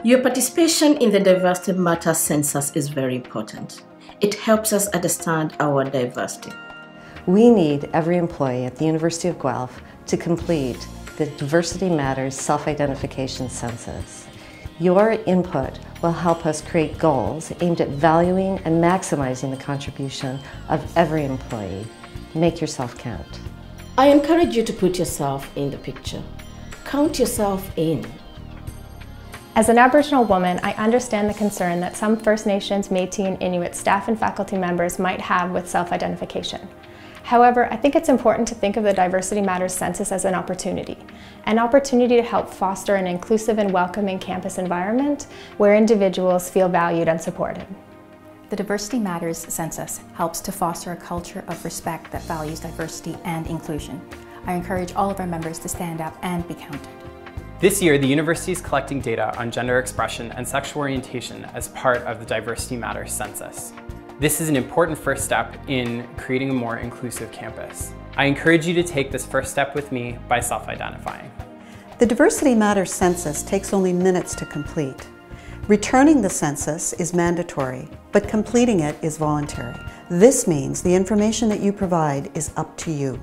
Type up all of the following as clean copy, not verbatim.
Your participation in the Diversity Matters Census is very important. It helps us understand our diversity. We need every employee at the University of Guelph to complete the Diversity Matters Self-Identification Census. Your input will help us create goals aimed at valuing and maximizing the contribution of every employee. Make yourself count. I encourage you to put yourself in the picture. Count yourself in. As an Aboriginal woman, I understand the concern that some First Nations, Métis, and Inuit staff and faculty members might have with self-identification. However, I think it's important to think of the Diversity Matters Census as an opportunity to help foster an inclusive and welcoming campus environment where individuals feel valued and supported. The Diversity Matters Census helps to foster a culture of respect that values diversity and inclusion. I encourage all of our members to stand up and be counted. This year, the university is collecting data on gender expression and sexual orientation as part of the Diversity Matters Census. This is an important first step in creating a more inclusive campus. I encourage you to take this first step with me by self-identifying. The Diversity Matters Census takes only minutes to complete. Returning the census is mandatory, but completing it is voluntary. This means the information that you provide is up to you.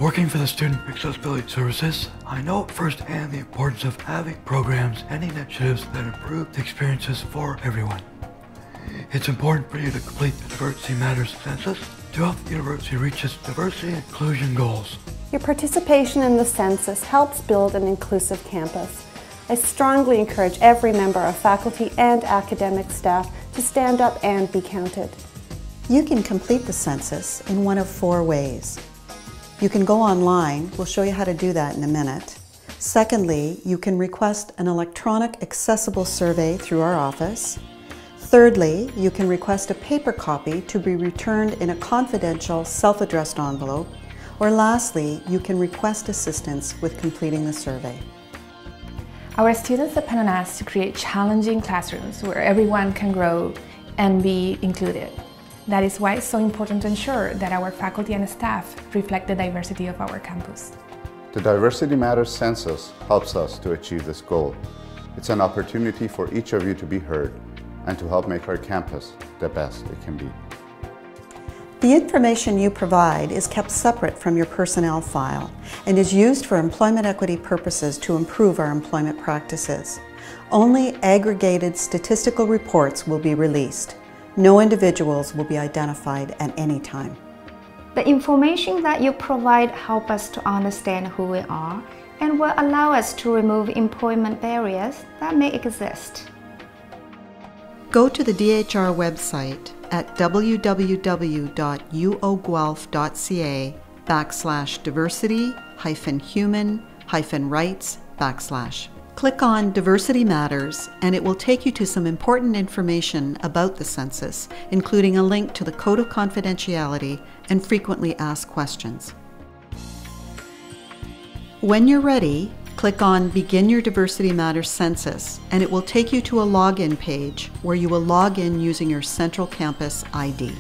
Working for the Student Accessibility Services, I know firsthand the importance of having programs and initiatives that improve the experiences for everyone. It's important for you to complete the Diversity Matters Census to help the university reach its diversity and inclusion goals. Your participation in the census helps build an inclusive campus. I strongly encourage every member of faculty and academic staff to stand up and be counted. You can complete the census in one of 4 ways. You can go online. We'll show you how to do that in a minute. Secondly, you can request an electronic accessible survey through our office. Thirdly, you can request a paper copy to be returned in a confidential self-addressed envelope. Or lastly, you can request assistance with completing the survey. Our students depend on us to create challenging classrooms where everyone can grow and be included. That is why it's so important to ensure that our faculty and staff reflect the diversity of our campus. The Diversity Matters Census helps us to achieve this goal. It's an opportunity for each of you to be heard and to help make our campus the best it can be. The information you provide is kept separate from your personnel file and is used for employment equity purposes to improve our employment practices. Only aggregated statistical reports will be released. No individuals will be identified at any time. The information that you provide helps us to understand who we are and will allow us to remove employment barriers that may exist. Go to the DHR website at www.uogguelph.ca/diversity-human-rights/. Click on Diversity Matters and it will take you to some important information about the census, including a link to the Code of Confidentiality and frequently asked questions. When you're ready, click on Begin Your Diversity Matters Census and it will take you to a login page where you will log in using your Central Campus ID.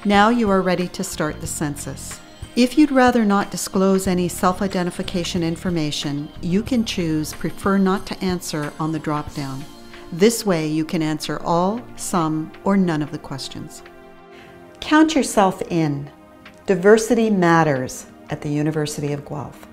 Now you are ready to start the census. If you'd rather not disclose any self-identification information, you can choose Prefer Not to Answer on the drop-down. This way you can answer all, some, or none of the questions. Count yourself in. Diversity matters at the University of Guelph.